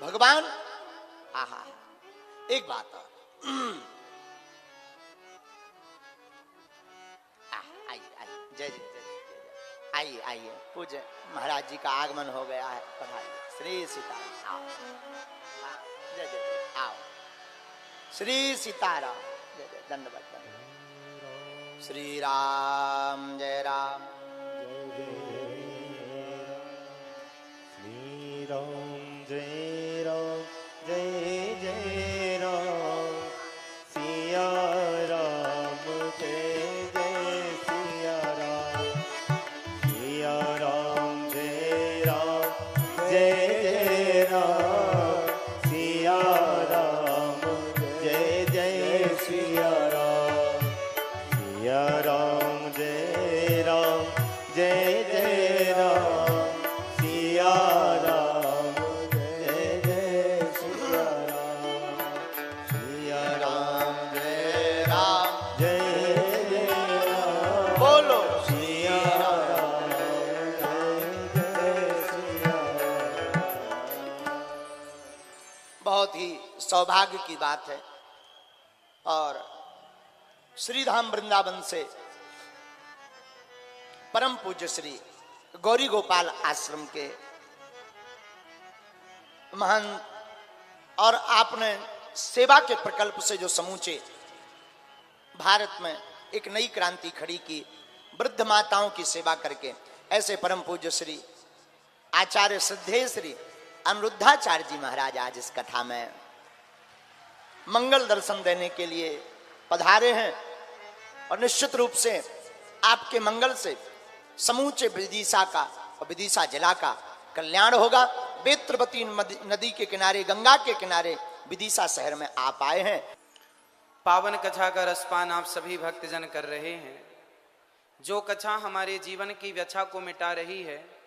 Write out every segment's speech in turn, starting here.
भगवान आहा एक बात जय जय आइए आइए पूज्य महाराज जी का आगमन हो गया है। पधारिए श्री सीताराम। जय जय आओ श्री सीताराम। जय जय दंडवत दंडवत। श्री राम जय राम श्री राम जय राम जय जय राम सिया राम जय जय सिया राम सिया राम जय राम जय जय राम सिया राम जय जय सिया राम सिया राम जय राम जय जय राम सिया राम जय जय सिया राम सिया राम जय राम जय जय राम बोलो सिया राम जय जय सिया राम। बहुत ही सौभाग्य की बात है। और श्रीधाम वृंदावन से परम पूज्य श्री गौरी गोपाल आश्रम के महान और आपने सेवा के प्रकल्प से जो समूचे भारत में एक नई क्रांति खड़ी की, वृद्ध माताओं की सेवा करके, ऐसे परम पूज्य श्री आचार्य श्रद्धेय श्री अनिरुद्धाचार्य जी महाराज आज इस कथा में मंगल दर्शन देने के लिए पधारे हैं। और निश्चित रूप से आपके मंगल से समूचे विदिशा का और विदिशा जिला का कल्याण होगा। बेत्रवती नदी के किनारे, गंगा के किनारे विदिशा शहर में आप आए हैं। पावन कथा का रसपान आप सभी भक्तजन कर रहे हैं। जो कथा हमारे जीवन की व्यथा को मिटा रही है,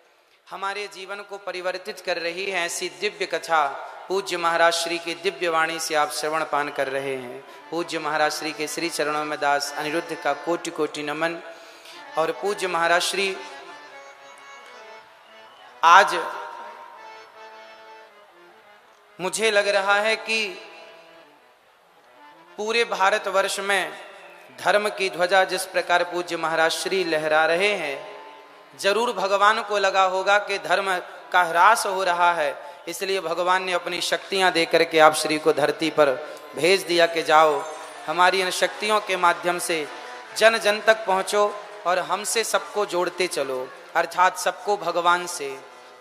हमारे जीवन को परिवर्तित कर रही है, ऐसी दिव्य कथा पूज्य महाराज श्री की दिव्य वाणी से आप श्रवण पान कर रहे हैं। पूज्य महाराज श्री के श्री चरणों में दास अनिरुद्ध का कोटि कोटि नमन। और पूज्य महाराज श्री आज मुझे लग रहा है कि पूरे भारतवर्ष में धर्म की ध्वजा जिस प्रकार पूज्य महाराज श्री लहरा रहे हैं, जरूर भगवान को लगा होगा कि धर्म का ह्रास हो रहा है। इसलिए भगवान ने अपनी शक्तियां देकर के आप श्री को धरती पर भेज दिया कि जाओ हमारी इन शक्तियों के माध्यम से जन जन तक पहुंचो और हमसे सबको जोड़ते चलो, अर्थात सबको भगवान से,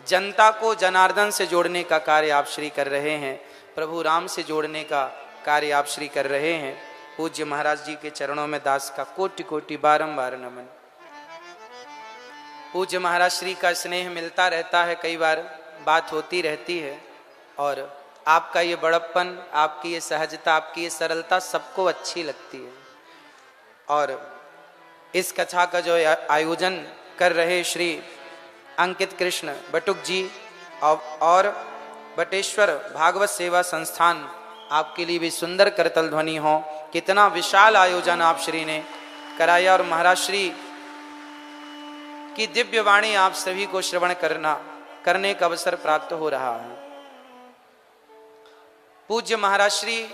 जनता को जनार्दन से जोड़ने का कार्य आप श्री कर रहे हैं। प्रभु राम से जोड़ने का कार्य आप श्री कर रहे हैं। पूज्य महाराज जी के चरणों में दास का कोटि कोटि बारंबार नमन। पूज्य महाराज श्री का स्नेह मिलता रहता है, कई बार बात होती रहती है। और आपका ये बड़प्पन, आपकी ये सहजता, आपकी ये सरलता सबको अच्छी लगती है। और इस कथा का जो आयोजन कर रहे श्री अंकित कृष्ण बटुक जी और बटेश्वर भागवत सेवा संस्थान, आपके लिए भी सुंदर करतल ध्वनि हो। कितना विशाल आयोजन आप श्री ने कराया और महाराज श्री की दिव्य वाणी आप सभी को श्रवण करने का अवसर प्राप्त हो रहा है। पूज्य महाराज श्री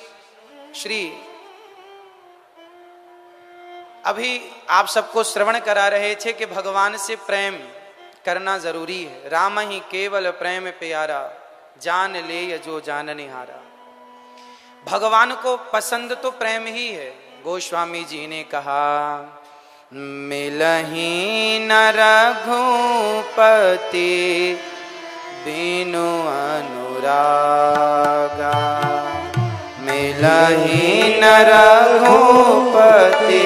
अभी आप सबको श्रवण करा रहे थे कि भगवान से प्रेम करना जरूरी है। राम ही केवल प्रेम प्यारा, जान ले जो जान निहारा। भगवान को पसंद तो प्रेम ही है। गोस्वामी जी ने कहा, मिलही न रघुपति बिनु अनुरागा, मिलही न रघुपति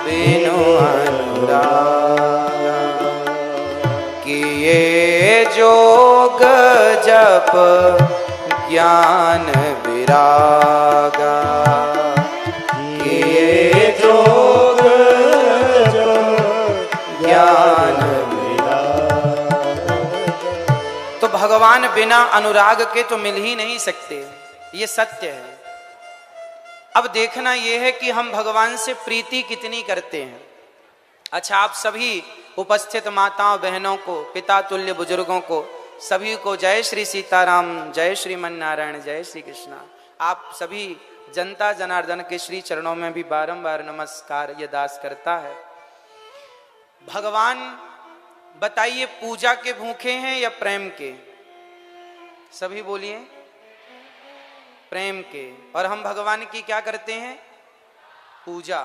बिनु अनुरागा। किए जोग जप ज्ञान विरागा, किए जोग ज्ञान विरागा। तो भगवान बिना अनुराग के तो मिल ही नहीं सकते, ये सत्य है। अब देखना यह है कि हम भगवान से प्रीति कितनी करते हैं। अच्छा, आप सभी उपस्थित माताओं बहनों को, पिता तुल्य बुजुर्गों को सभी को जय श्री सीताराम, जय श्रीमन नारायण, जय श्री कृष्णा। आप सभी जनता जनार्दन के श्री चरणों में भी बारंबार नमस्कार ये दास करता है। भगवान बताइए, पूजा के भूखे हैं या प्रेम के? सभी बोलिए, प्रेम के। और हम भगवान की क्या करते हैं? पूजा।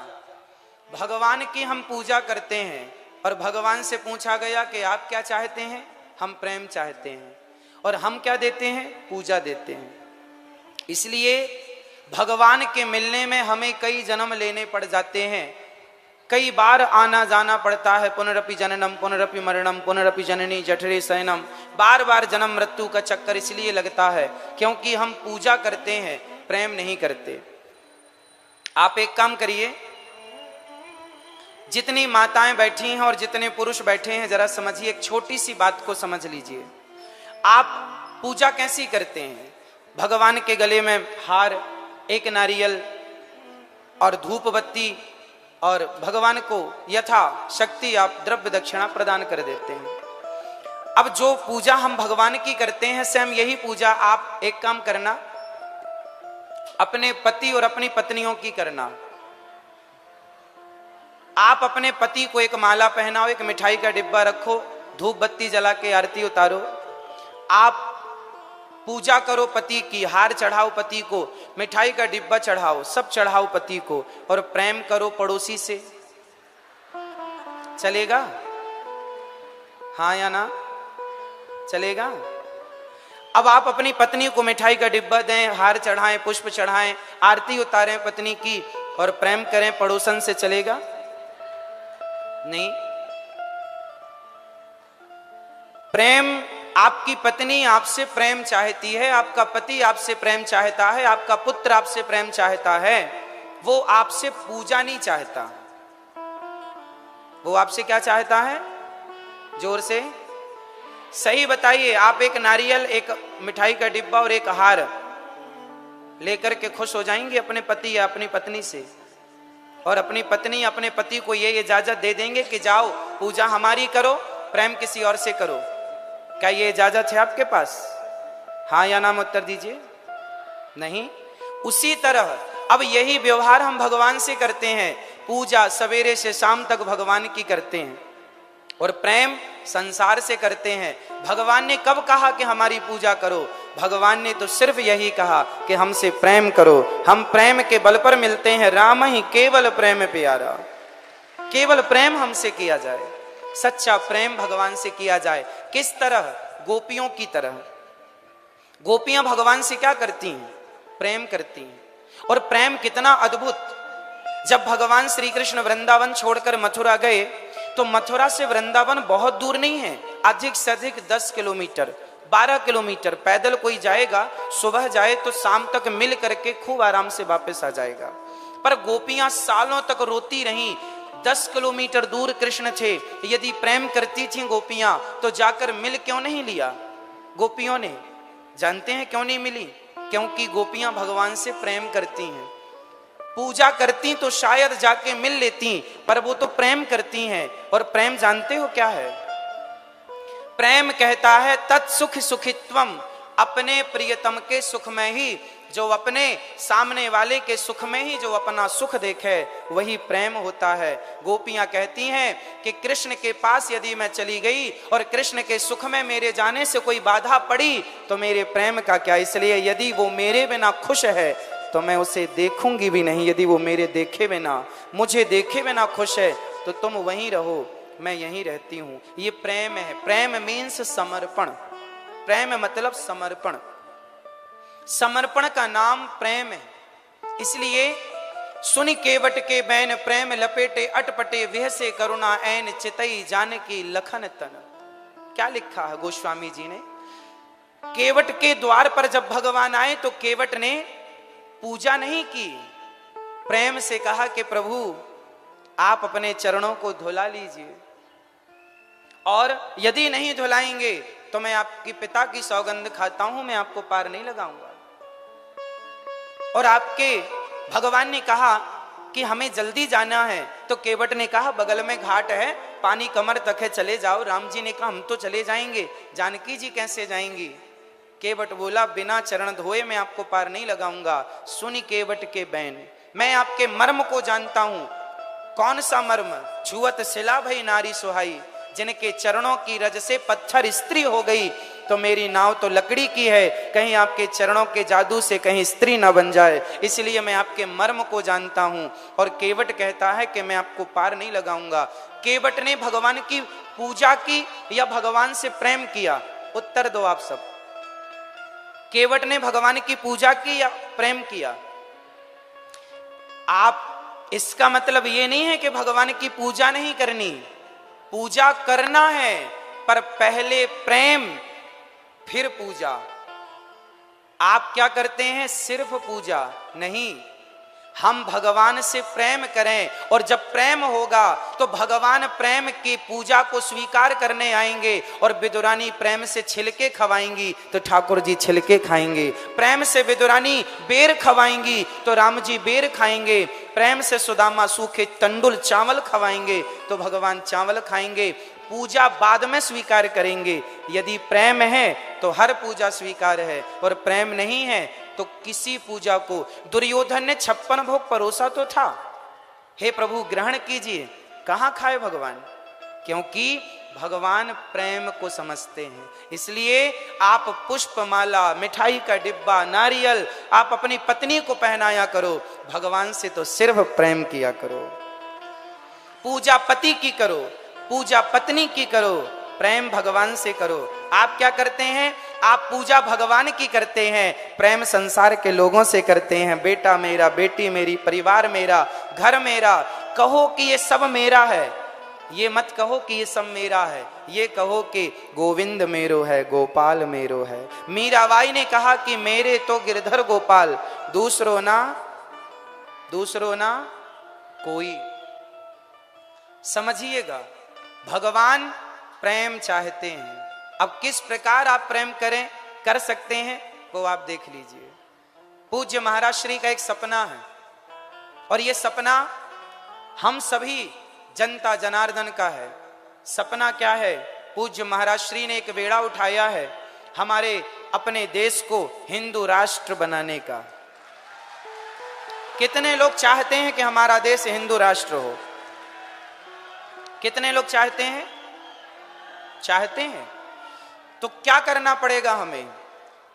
भगवान की हम पूजा करते हैं और भगवान से पूछा गया कि आप क्या चाहते हैं? हम प्रेम चाहते हैं। और हम क्या देते हैं? पूजा देते हैं। इसलिए भगवान के मिलने में हमें कई जन्म लेने पड़ जाते हैं, कई बार आना जाना पड़ता है। पुनरपि जननम पुनरपि मरणम पुनरपि जननी जठरे शयनम। बार बार जन्म मृत्यु का चक्कर इसलिए लगता है क्योंकि हम पूजा करते हैं, प्रेम नहीं करते। आप एक काम करिए, जितनी माताएं बैठी हैं और जितने पुरुष बैठे हैं, जरा समझिए, एक छोटी सी बात को समझ लीजिए। आप पूजा कैसी करते हैं? भगवान के गले में हार, एक नारियल और धूप बत्ती, और भगवान को यथा शक्ति आप द्रव्य दक्षिणा प्रदान कर देते हैं। अब जो पूजा हम भगवान की करते हैं, सेम यही पूजा आप एक काम करना, अपने पति और अपनी पत्नियों की करना। आप अपने पति को एक माला पहनाओ, एक मिठाई का डिब्बा रखो, धूप बत्ती जला के आरती उतारो। आप पूजा करो पति की, हार चढ़ाओ पति को, मिठाई का डिब्बा चढ़ाओ, सब चढ़ाओ पति को, और प्रेम करो पड़ोसी से। चलेगा? हाँ या ना? चलेगा? अब आप अपनी पत्नी को मिठाई का डिब्बा दें, हार चढ़ाएं, पुष्प चढ़ाएं, आरती उतारें पत्नी की, और प्रेम करें पड़ोसन से। चलेगा? नहीं। प्रेम, आपकी पत्नी आपसे प्रेम चाहती है, आपका पति आपसे प्रेम चाहता है, आपका पुत्र आपसे प्रेम चाहता है, वो आपसे पूजा नहीं चाहता। वो आपसे क्या चाहता है? जोर से सही बताइए। आप एक नारियल, एक मिठाई का डिब्बा और एक हार लेकर के खुश हो जाएंगे अपने पति या अपनी पत्नी से, और अपनी पत्नी अपने पति को ये इजाजत दे देंगे कि जाओ पूजा हमारी करो, प्रेम किसी और से करो। क्या ये इजाजत है आपके पास? हाँ या ना में उत्तर दीजिए। नहीं। उसी तरह अब यही व्यवहार हम भगवान से करते हैं। पूजा सवेरे से शाम तक भगवान की करते हैं, और प्रेम संसार से करते हैं। भगवान ने कब कहा कि हमारी पूजा करो? भगवान ने तो सिर्फ यही कहा कि हमसे प्रेम करो। हम प्रेम के बल पर मिलते हैं। राम ही केवल प्रेम प्यारा। केवल प्रेम हमसे किया जाए, सच्चा प्रेम भगवान से किया जाए। किस तरह? गोपियों की तरह। गोपियां भगवान से क्या करती हैं? प्रेम करती हैं। और प्रेम कितना अद्भुत! जब भगवान श्री कृष्ण वृंदावन छोड़कर मथुरा गए, तो मथुरा से वृंदावन बहुत दूर नहीं है, अधिक से अधिक 10 किलोमीटर, 12 किलोमीटर पैदल कोई जाएगा, सुबह जाए तो शाम तक मिल करके खूब आराम से वापस आ जाएगा। पर गोपियां सालों तक रोती रहीं। 10 किलोमीटर दूर कृष्ण थे, यदि प्रेम करती थी गोपियां तो जाकर मिल क्यों नहीं लिया गोपियों ने? जानते हैं क्यों नहीं मिली? क्योंकि गोपियां भगवान से प्रेम करती हैं। पूजा करती तो शायद जाके मिल लेती, पर वो तो प्रेम करती हैं। और प्रेम जानते हो क्या है? प्रेम कहता है तत्सुख सुखित्वम, अपने प्रियतम के सुख में ही, जो अपने सामने वाले के सुख में ही जो अपना सुख देखे, वही प्रेम होता है। गोपियां कहती हैं कि कृष्ण के पास यदि मैं चली गई और कृष्ण के सुख में मेरे जाने से कोई बाधा पड़ी तो मेरे प्रेम का क्या? इसलिए यदि वो मेरे बिना खुश है तो मैं उसे देखूंगी भी नहीं। यदि वो मेरे देखे बिना, मुझे देखे बिना खुश है तो तुम वहीं रहो, मैं यहीं रहती हूं। ये प्रेम है। प्रेम मीन्स समर्पण। प्रेम मतलब समर्पण। समर्पण का नाम प्रेम है। इसलिए सुन केवट के बैन, प्रेम लपेटे अटपटे, विह से करुणा ऐन चितई जानकी लखन तन। क्या लिखा है गोस्वामी जी ने? केवट के द्वार पर जब भगवान आए तो केवट ने पूजा नहीं की, प्रेम से कहा कि प्रभु आप अपने चरणों को धुला लीजिए, और यदि नहीं धुलाएंगे तो मैं आपके पिता की सौगंध खाता हूं, मैं आपको पार नहीं लगाऊंगा। और आपके भगवान ने कहा कि हमें जल्दी जाना है, तो केवट ने कहा बगल में घाट है, पानी कमर तक है, चले जाओ। राम जी ने कहा हम तो चले जाएंगे, जानकी जी कैसे जाएंगी? केवट बोला बिना चरण धोए मैं आपको पार नहीं लगाऊंगा। सुनी केवट के बैन, मैं आपके मर्म को जानता हूं। कौन सा मर्म? छुअत शिला भई नारी सुहाई, जिनके चरणों की रज से पत्थर स्त्री हो गई। तो मेरी नाव तो लकड़ी की है, कहीं आपके चरणों के जादू से कहीं स्त्री ना बन जाए, इसलिए मैं आपके मर्म को जानता हूं। और केवट कहता है कि मैं आपको पार नहीं लगाऊंगा। केवट ने भगवान की पूजा की या भगवान से प्रेम किया? उत्तर दो आप सब। केवट ने भगवान की पूजा की या प्रेम किया? आप, इसका मतलब ये नहीं है कि भगवान की पूजा नहीं करनी, पूजा करना है, पर पहले प्रेम फिर पूजा। आप क्या करते हैं? सिर्फ पूजा नहीं, हम भगवान से प्रेम करें, और जब प्रेम होगा तो भगवान प्रेम की पूजा को स्वीकार करने आएंगे। और विदुरानी प्रेम से छिलके खवाएंगी तो ठाकुर जी छिलके खाएंगे, प्रेम से विदुरानी बेर खवाएंगी तो राम जी बेर खाएंगे, प्रेम से सुदामा सूखे तंडुल चावल खवाएंगे तो भगवान चावल खाएंगे। पूजा बाद में स्वीकार करेंगे। यदि प्रेम है तो हर पूजा स्वीकार है, और प्रेम नहीं है तो किसी पूजा को। दुर्योधन ने 56 भोग परोसा तो था, हे प्रभु ग्रहण कीजिए, कहां खाए भगवान? क्योंकि भगवान प्रेम को समझते हैं। इसलिए आप पुष्पमाला, मिठाई का डिब्बा, नारियल आप अपनी पत्नी को पहनाया करो, भगवान से तो सिर्फ प्रेम किया करो। पूजा पति की करो, पूजा पत्नी की करो, प्रेम भगवान से करो। आप क्या करते हैं? आप पूजा भगवान की करते हैं, प्रेम संसार के लोगों से करते हैं। बेटा मेरा, बेटी मेरी, परिवार मेरा, घर मेरा। कहो कि ये सब मेरा है, ये मत कहो कि ये सब मेरा है, ये कहो कि गोविंद मेरो है, गोपाल मेरो है। मीराबाई ने कहा कि मेरे तो गिरधर गोपाल, दूसरो ना कोई। समझिएगा, भगवान प्रेम चाहते हैं। अब किस प्रकार आप प्रेम कर सकते हैं वो आप देख लीजिए। पूज्य महाराज श्री का एक सपना है, और ये सपना हम सभी जनता जनार्दन का है। सपना क्या है? पूज्य महाराज श्री ने एक बेड़ा उठाया है हमारे अपने देश को हिंदू राष्ट्र बनाने का। कितने लोग चाहते हैं कि हमारा देश हिंदू राष्ट्र हो? कितने लोग चाहते हैं? चाहते हैं। तो क्या करना पड़ेगा हमें?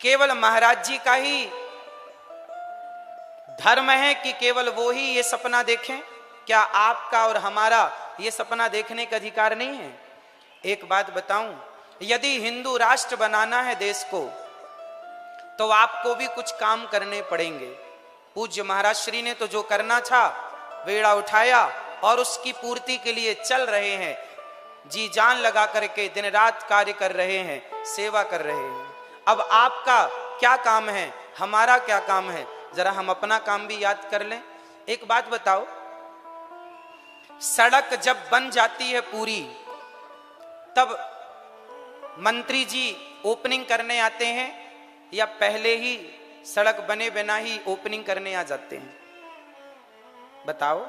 केवल महाराज जी का ही धर्म है कि केवल वो ही ये सपना देखें? क्या आपका और हमारा ये सपना देखने का अधिकार नहीं है? एक बात बताऊं, यदि हिंदू राष्ट्र बनाना है देश को, तो आपको भी कुछ काम करने पड़ेंगे। पूज्य महाराज श्री ने तो जो करना था बेड़ा उठाया, और उसकी पूर्ति के लिए चल रहे हैं, जी जान लगा करके दिन रात कार्य कर रहे हैं, सेवा कर रहे हैं। अब आपका क्या काम है, हमारा क्या काम है? जरा हम अपना काम भी याद कर लें। एक बात बताओ, सड़क जब बन जाती है पूरी, तब मंत्री जी ओपनिंग करने आते हैं या पहले ही सड़क बने बिना ही ओपनिंग करने आ जाते हैं? बताओ।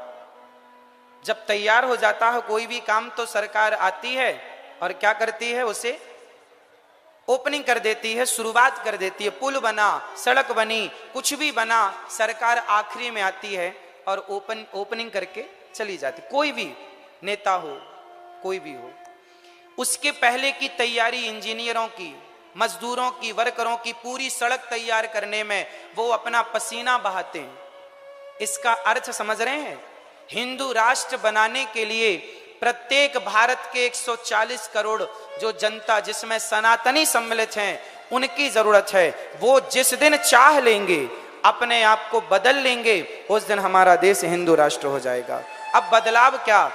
जब तैयार हो जाता है कोई भी काम तो सरकार आती है और क्या करती है? उसे ओपनिंग कर देती है, शुरुआत कर देती है। पुल बना, सड़क बनी, कुछ भी बना, सरकार आखिरी में आती है और ओपनिंग करके चली जाती। कोई भी नेता हो, कोई भी हो, उसके पहले की तैयारी इंजीनियरों की, मजदूरों की, वर्करों की पूरी सड़क तैयार करने में वो अपना पसीना बहाते हैं। इसका अर्थ समझ रहे हैं? हिंदू राष्ट्र बनाने के लिए प्रत्येक भारत के 140 करोड़ जो जनता, जिसमें सनातनी सम्मिलित हैं, उनकी जरूरत है। वो जिस दिन चाह लेंगे, अपने आप को बदल लेंगे, उस दिन हमारा देश हिंदू राष्ट्र हो जाएगा। अब बदलाव क्या,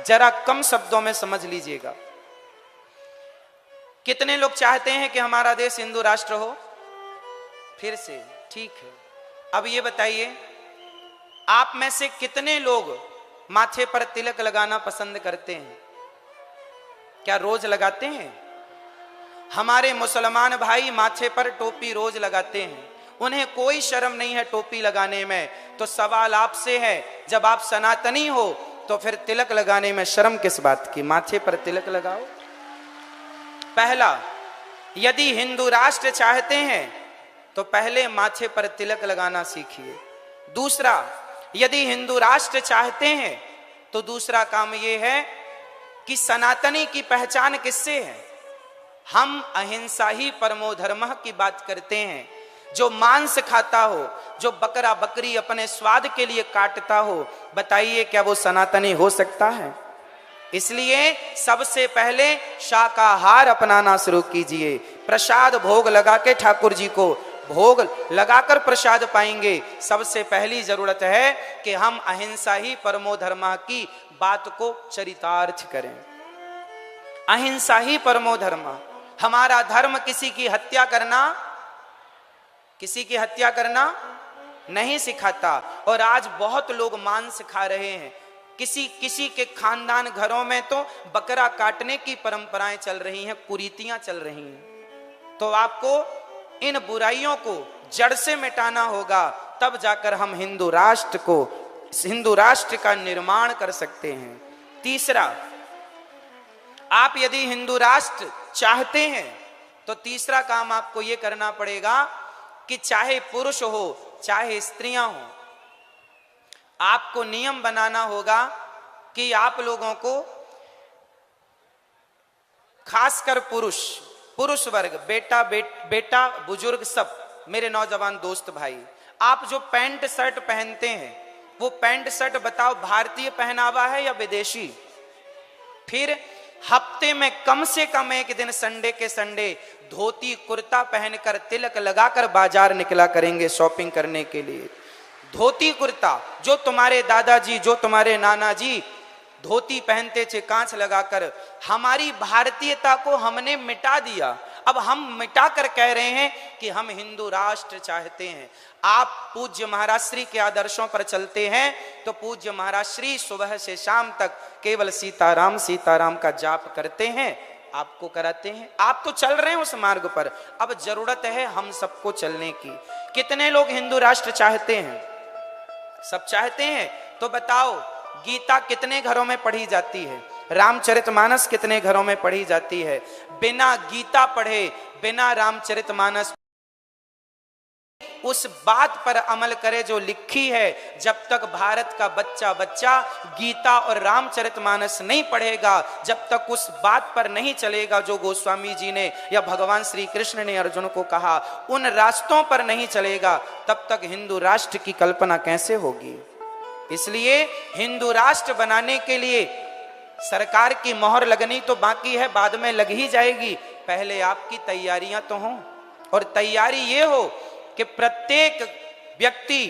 जरा कम शब्दों में समझ लीजिएगा। कितने लोग चाहते हैं कि हमारा देश हिंदू राष्ट्र हो? फिर से ठीक है। अब ये बताइए, आप में से कितने लोग माथे पर तिलक लगाना पसंद करते हैं? क्या रोज लगाते हैं? हमारे मुसलमान भाई माथे पर टोपी रोज लगाते हैं, उन्हें कोई शर्म नहीं है टोपी लगाने में। तो सवाल आपसे है, जब आप सनातनी हो तो फिर तिलक लगाने में शर्म किस बात की? माथे पर तिलक लगाओ। पहला, यदि हिंदू राष्ट्र चाहते हैं तो पहले माथे पर तिलक लगाना सीखिए। दूसरा, यदि हिंदू राष्ट्र चाहते हैं तो दूसरा काम यह है कि सनातनी की पहचान किससे है? हम अहिंसा ही परमो धर्मः की बात करते हैं। जो मांस खाता हो, जो बकरा बकरी अपने स्वाद के लिए काटता हो, बताइए क्या वो सनातनी हो सकता है? इसलिए सबसे पहले शाकाहार अपनाना शुरू कीजिए। प्रसाद भोग लगा के ठाकुर जी को भोग लगाकर प्रसाद पाएंगे। सबसे पहली जरूरत है कि हम अहिंसा ही परमो धर्मः की बात को चरितार्थ करें। अहिंसा ही परमो धर्मः। हमारा धर्म किसी की हत्या करना नहीं सिखाता। और आज बहुत लोग मांस खा रहे हैं। किसी के खानदान घरों में तो बकरा काटने की परंपराएं चल रही हैं, कुरीतियां चल रही हैं। तो आपको इन बुराइयों को जड़ से मिटाना होगा, तब जाकर हम हिंदू राष्ट्र का निर्माण कर सकते हैं। तीसरा, आप यदि हिंदू राष्ट्र चाहते हैं तो तीसरा काम आपको यह करना पड़ेगा कि चाहे पुरुष हो चाहे स्त्रियां हो, आपको नियम बनाना होगा कि आप लोगों को, खासकर पुरुष वर्ग, बेटा बुजुर्ग, सब मेरे नौजवान दोस्त भाई, आप जो पैंट शर्ट पहनते हैं वो पैंट शर्ट बताओ भारतीय पहनावा है या विदेशी? फिर हफ्ते में कम से कम एक दिन संडे के संडे धोती कुर्ता पहनकर तिलक लगाकर बाजार निकला करेंगे शॉपिंग करने के लिए। धोती कुर्ता, जो तुम्हारे दादाजी, जो तुम्हारे नाना जी धोती पहनते थे कांच लगाकर, हमारी भारतीयता को हमने मिटा दिया। अब हम मिटाकर कह रहे हैं कि हम हिंदू राष्ट्र चाहते हैं। आप पूज्य महाराज श्री के आदर्शों पर चलते हैं तो पूज्य महाराज श्री सुबह से शाम तक केवल सीताराम सीताराम का जाप करते हैं, आपको कराते हैं। आप तो चल रहे हैं उस मार्ग पर, अब जरूरत है हम सबको चलने की। कितने लोग हिंदू राष्ट्र चाहते हैं? सब चाहते हैं। तो बताओ, गीता कितने घरों में पढ़ी जाती है? रामचरितमानस कितने घरों में पढ़ी जाती है? बिना गीता पढ़े, बिना रामचरितमानस उस बात पर अमल करे जो लिखी है। जब तक भारत का बच्चा गीता और रामचरितमानस नहीं पढ़ेगा, जब तक उस बात पर नहीं चलेगा जो गोस्वामी जी ने या भगवान श्री कृष्ण ने अर्जुन को कहा, उन रास्तों पर नहीं चलेगा, तब तक हिंदू राष्ट्र की कल्पना कैसे होगी? इसलिए हिंदू राष्ट्र बनाने के लिए सरकार की मोहर लगनी तो बाकी है, बाद में लग ही जाएगी। पहले आपकी तैयारियां तो हों, और तैयारी ये हो कि प्रत्येक व्यक्ति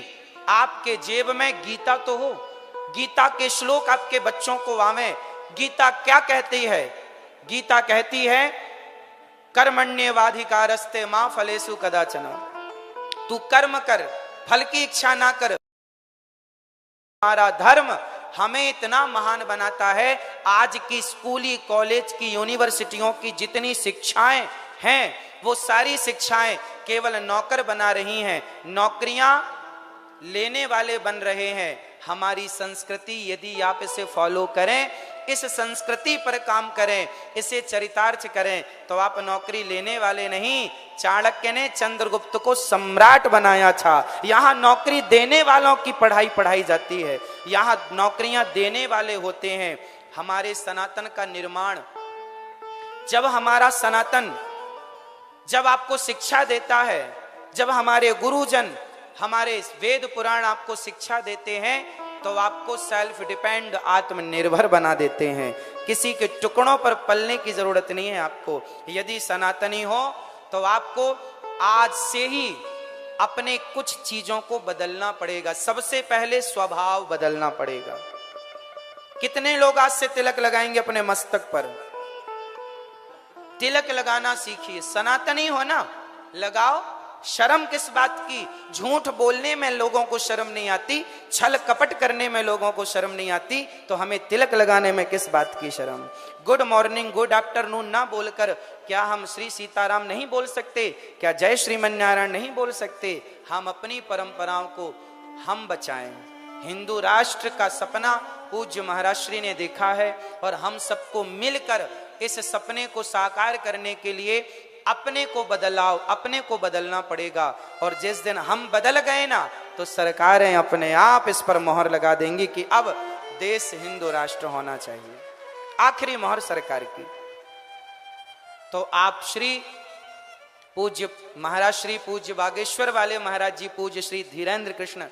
आपके जेब में गीता तो हो, गीता के श्लोक आपके बच्चों को आवे। गीता क्या कहती है? गीता कहती है कर्मण्येवाधिकारस्ते मां फलेषु कदाचन। तू कर्म कर, फल की इच्छा ना कर। हमारा धर्म हमें इतना महान बनाता है। आज की स्कूली, कॉलेज की, यूनिवर्सिटियों की जितनी शिक्षाएं हैं, वो सारी शिक्षाएं केवल नौकर बना रही हैं, नौकरियां लेने वाले बन रहे हैं। हमारी संस्कृति यदि आप इसे फॉलो करें, इस संस्कृति पर काम करें, इसे चरितार्थ करें, तो आप नौकरी लेने वाले नहीं। चाणक्य ने चंद्रगुप्त को सम्राट बनाया था। यहाँ नौकरी देने वालों की पढ़ाई जाती है, यहाँ नौकरियां देने वाले होते हैं। हमारे सनातन का निर्माण, जब हमारा सनातन जब आपको शिक्षा देता है, जब हमारे गुरुजन, हमारे वेद पुराण आपको शिक्षा देते हैं, तो आपको सेल्फ डिपेंड, आत्मनिर्भर बना देते हैं। किसी के टुकड़ों पर पलने की जरूरत नहीं है आपको। यदि सनातनी हो तो आपको आज से ही अपने कुछ चीजों को बदलना पड़ेगा। सबसे पहले स्वभाव बदलना पड़ेगा। कितने लोग आज से तिलक लगाएंगे अपने मस्तक पर? तिलक लगाना सीखिए। सनातनी हो ना, लगाओ। शर्म किस बात की? झूठ बोलने में लोगों को शर्म नहीं आती, छल कपट करने में लोगों को शर्म नहीं आती, तो हमें तिलक लगाने में किस बात की शर्म? गुड मॉर्निंग, गुड आफ्टरनून ना बोलकर क्या हम श्री सीताराम नहीं बोल सकते? क्या जय श्रीमन्नारायण नहीं बोल सकते? हम अपनी परंपराओं को हम बचाएं। हिंदू राष्ट्र का सपना पूज्य महाराज श्री ने देखा है और हम सबको मिलकर इस सपने को साकार करने के लिए अपने को बदलाव, अपने को बदलना पड़ेगा। और जिस दिन हम बदल गए ना तो सरकारें अपने आप इस पर मोहर लगा देंगी कि अब देश हिंदू राष्ट्र होना चाहिए। आखिरी मोहर सरकार की। तो आप श्री पूज्य महाराज श्री पूज्य बागेश्वर वाले महाराज जी, पूज्य श्री धीरेन्द्र कृष्ण